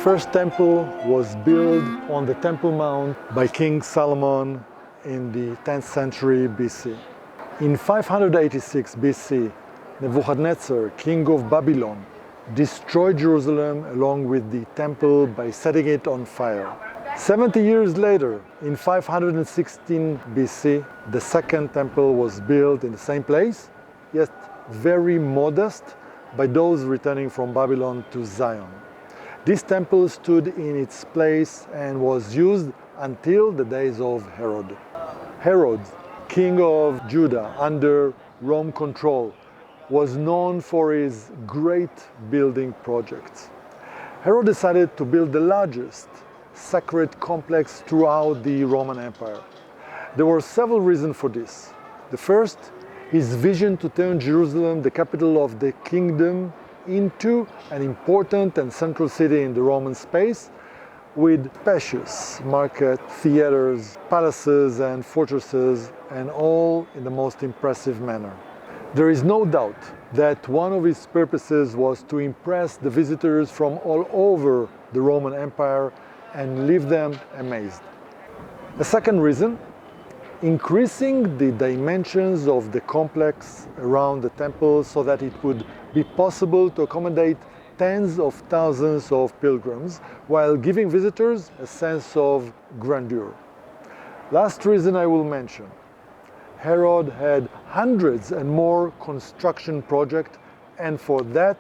first temple was built on the Temple Mount by King Solomon in the 10th century BC. In 586 BC, Nebuchadnezzar, king of Babylon, destroyed Jerusalem along with the temple by setting it on fire. 70 years later, in 516 BC, the second temple was built in the same place, yet very modest, by those returning from Babylon to Zion. This temple stood in its place and was used until the days of Herod. Herod, king of Judah under Rome control, was known for his great building projects. Herod decided to build the largest sacred complex throughout the Roman Empire. There were several reasons for this. The first, his vision to turn Jerusalem, the capital of the kingdom, into an important and central city in the Roman space, with spacious market, theaters, palaces and fortresses, and all in the most impressive manner. There is no doubt that one of his purposes was to impress the visitors from all over the Roman Empire and leave them amazed. A second reason, increasing the dimensions of the complex around the temple so that it would be possible to accommodate tens of thousands of pilgrims while giving visitors a sense of grandeur. Last reason I will mention, Herod had hundreds and more construction projects, and for that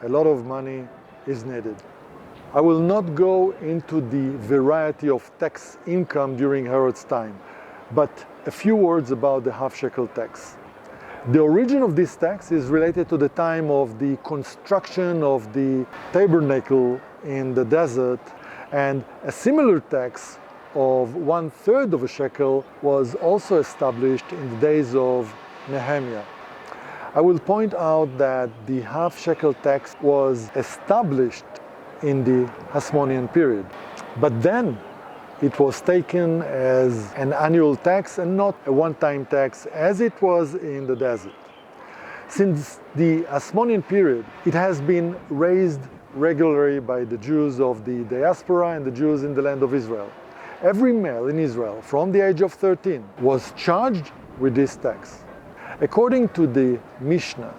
a lot of money is needed. I will not go into the variety of tax income during Herod's time, but a few words about the half-shekel tax. The origin of this tax is related to the time of the construction of the tabernacle in the desert, and a similar tax of 1/3 of a shekel was also established in the days of Nehemiah. I will point out that the half-shekel tax was established in the Hasmonean period, but then it was taken as an annual tax and not a one-time tax as it was in the desert. Since the Hasmonean period, it has been raised regularly by the Jews of the diaspora and the Jews in the land of Israel. Every male in Israel from the age of 13 was charged with this tax. According to the Mishnah,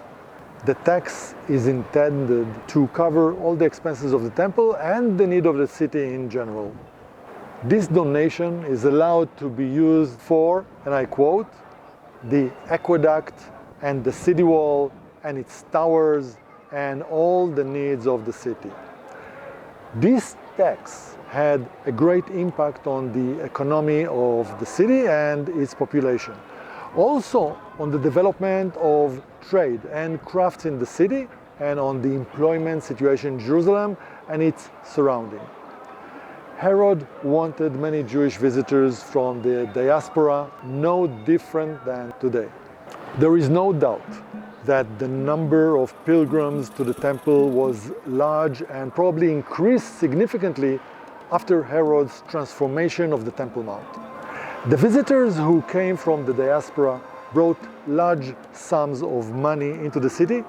the tax is intended to cover all the expenses of the temple and the need of the city in general. This donation is allowed to be used for, and I quote, the aqueduct and the city wall and its towers and all the needs of the city. This tax had a great impact on the economy of the city and its population. Also on the development of trade and crafts in the city and on the employment situation in Jerusalem and its surrounding. Herod wanted many Jewish visitors from the diaspora, no different than today. There is no doubt that the number of pilgrims to the temple was large and probably increased significantly after Herod's transformation of the Temple Mount. The visitors who came from the diaspora brought large sums of money into the city,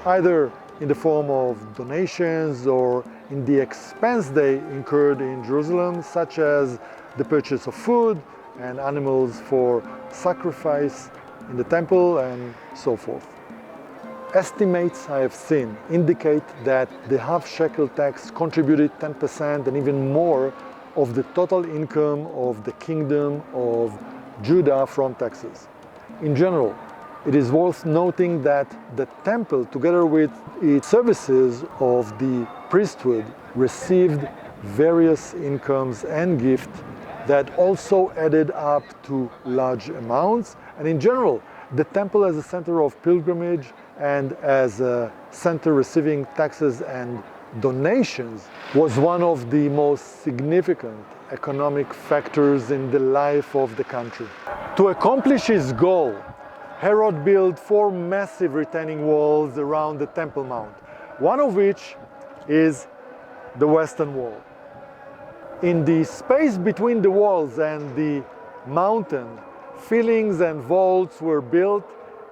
either in the form of donations or in the expense they incurred in Jerusalem, such as the purchase of food and animals for sacrifice in the temple and so forth. Estimates I have seen indicate that the half-shekel tax contributed 10% and even more of the total income of the kingdom of Judah from taxes. In general, it is worth noting that the temple, together with its services of the priesthood, received various incomes and gifts that also added up to large amounts. And in general, the temple as a center of pilgrimage and as a center receiving taxes and donations was one of the most significant economic factors in the life of the country. To accomplish his goal, Herod built 4 massive retaining walls around the Temple Mount, one of which is the Western Wall. In the space between the walls and the mountain, fillings and vaults were built,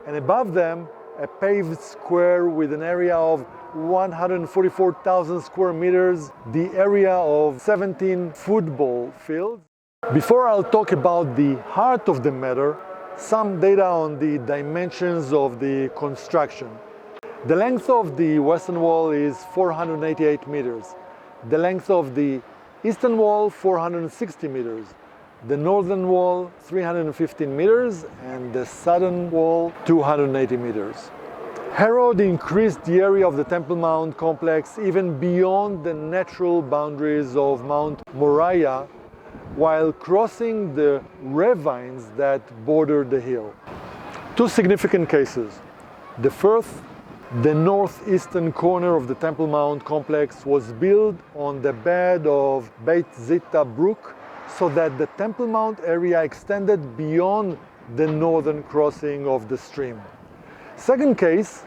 and above them a paved square with an area of 144,000 square meters, the area of 17 football fields. Before I'll talk about the heart of the matter, some data on the dimensions of the construction. The length of the western wall is 488 meters. The length of the eastern wall, 460 meters. The northern wall, 315 meters, and the southern wall, 280 meters. Herod increased the area of the Temple Mount complex even beyond the natural boundaries of Mount Moriah, while crossing the ravines that border the hill. Two significant cases. The first, the northeastern corner of the Temple Mount complex was built on the bed of Beit Zita Brook, so that the Temple Mount area extended beyond the northern crossing of the stream. Second case,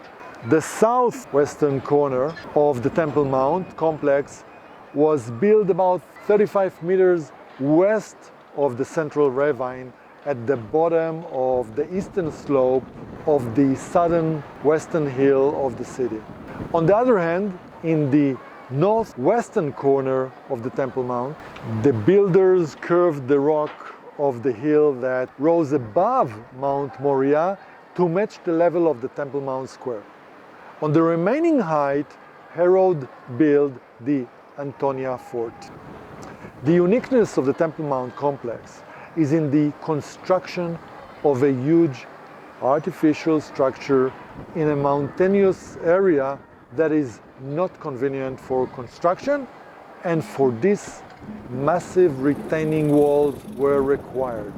the southwestern corner of the Temple Mount complex was built about 35 meters west of the central ravine at the bottom of the eastern slope of the southern western hill of the city. On the other hand, in the northwestern corner of the Temple Mount, the builders curved the rock of the hill that rose above Mount Moriah to match the level of the Temple Mount square. On the remaining height, Herod built the Antonia Fort. The uniqueness of the Temple Mount complex is in the construction of a huge artificial structure in a mountainous area that is not convenient for construction, and for this, massive retaining walls were required.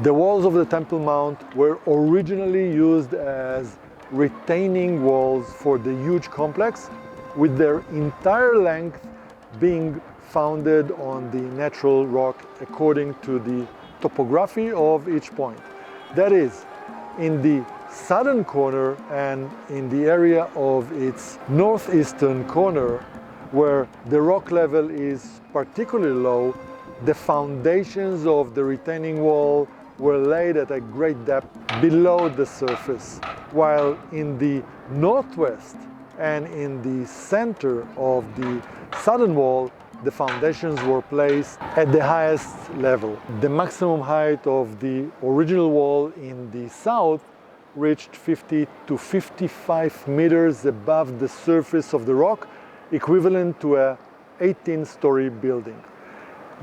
The walls of the Temple Mount were originally used as retaining walls for the huge complex, with their entire length being founded on the natural rock according to the topography of each point. That is, in the southern corner and in the area of its northeastern corner, where the rock level is particularly low, the foundations of the retaining wall were laid at a great depth below the surface, while in the northwest and in the center of the southern wall, the foundations were placed at the highest level. The maximum height of the original wall in the south reached 50 to 55 meters above the surface of the rock, equivalent to a 18-story building.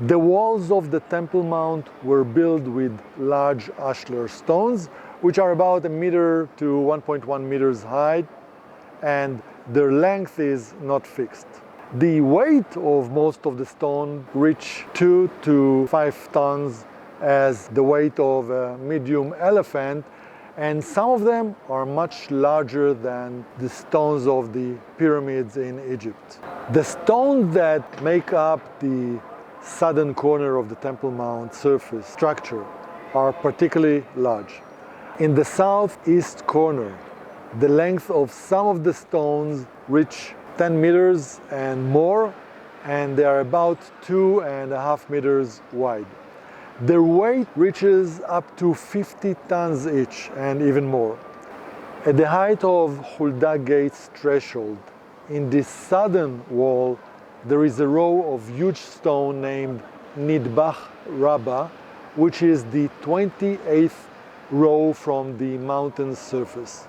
The walls of the Temple Mount were built with large ashlar stones, which are about 1 meter to 1.1 meters high, and their length is not fixed. The weight of most of the stone reach 2 to 5 tons as the weight of a medium elephant, and some of them are much larger than the stones of the pyramids in Egypt. The stones that make up the southern corner of the Temple Mount surface structure are particularly large. In the southeast corner, the length of some of the stones reach 10 meters and more, and they are about 2.5 meters wide. Their weight reaches up to 50 tons each and even more. At the height of Huldah gate's threshold, in the southern wall, there is a row of huge stone named Nidbach Raba, which is the 28th row from the mountain's surface.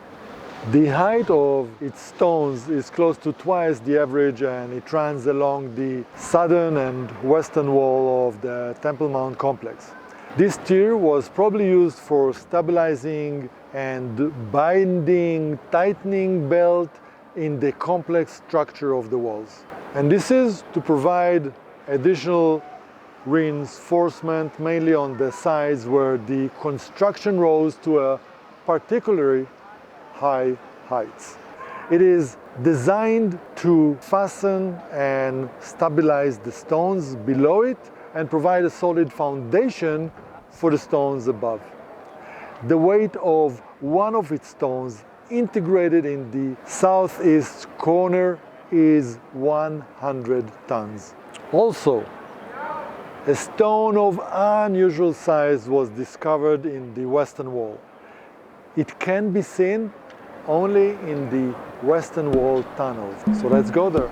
The height of its stones is close to twice the average, and it runs along the southern and western wall of the Temple Mount complex. This tier was probably used for stabilizing and binding, tightening belt in the complex structure of the walls. And this is to provide additional reinforcement, mainly on the sides where the construction rose to a particularly high heights. It is designed to fasten and stabilize the stones below it and provide a solid foundation for the stones above. The weight of one of its stones integrated in the southeast corner is 100 tons. Also, a stone of unusual size was discovered in the western wall. It can be seen only in the Western Wall tunnel. So let's go there.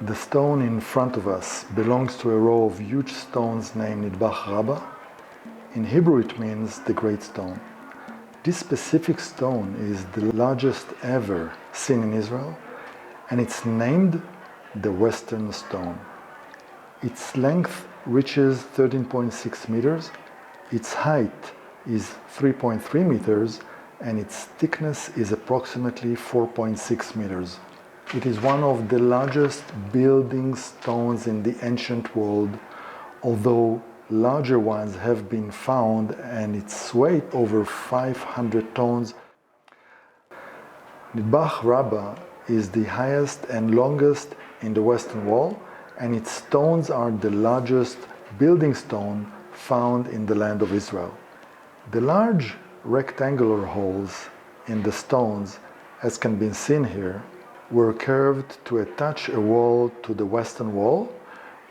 The stone in front of us belongs to a row of huge stones named Nidbach Raba. In Hebrew it means the great stone. This specific stone is the largest ever seen in Israel, and it's named the Western Stone. Its length reaches 13.6 meters, its height is 3.3 meters, and its thickness is approximately 4.6 meters. It is one of the largest building stones in the ancient world, although larger ones have been found, and its weight over 500 tons. Nidbach Raba is the highest and longest in the Western Wall, and its stones are the largest building stone found in the land of Israel. The large rectangular holes in the stones, as can be seen here, were curved to attach a wall to the Western Wall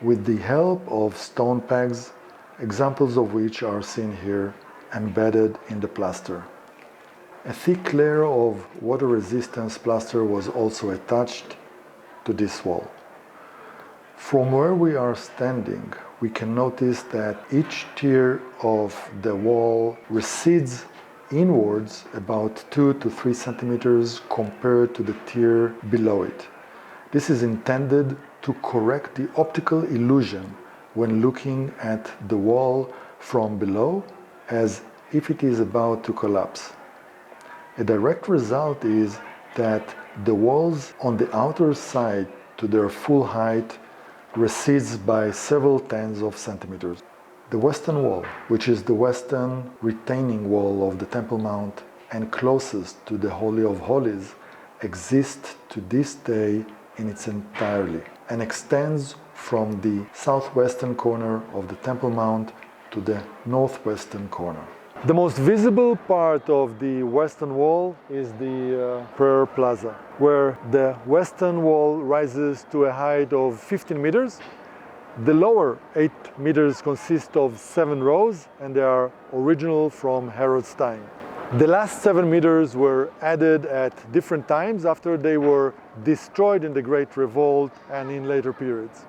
with the help of stone pegs, examples of which are seen here embedded in the plaster. A thick layer of water-resistance plaster was also attached to this wall. From where we are standing, we can notice that each tier of the wall recedes inwards about 2 to 3 centimeters compared to the tier below it. This is intended to correct the optical illusion when looking at the wall from below, as if it is about to collapse. A direct result is that the walls on the outer side to their full height recedes by several tens of centimeters. The Western Wall, which is the western retaining wall of the Temple Mount and closest to the Holy of Holies, exists to this day in its entirety and extends from the southwestern corner of the Temple Mount to the northwestern corner. The most visible part of the Western Wall is the Prayer Plaza, where the Western Wall rises to a height of 15 meters. The lower 8 meters consist of 7 rows, and they are original from Herod's time. The last 7 meters were added at different times after they were destroyed in the Great Revolt and in later periods.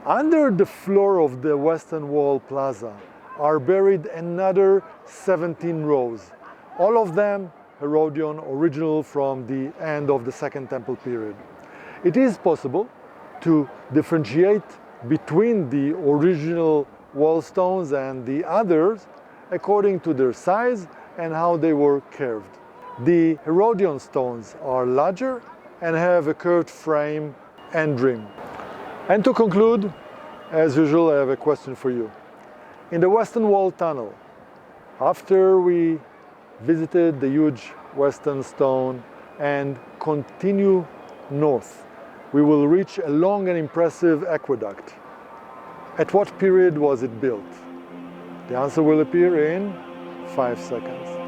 Under the floor of the Western Wall Plaza are buried another 17 rows, all of them Herodian, original from the end of the Second Temple period. It is possible to differentiate between the original wall stones and the others according to their size and how they were curved. The Herodian stones are larger and have a curved frame and rim. And to conclude, as usual, I have a question for you. In the Western Wall tunnel, after we visited the huge Western Stone and continue north, we will reach a long and impressive aqueduct. At what period was it built? The answer will appear in 5 seconds.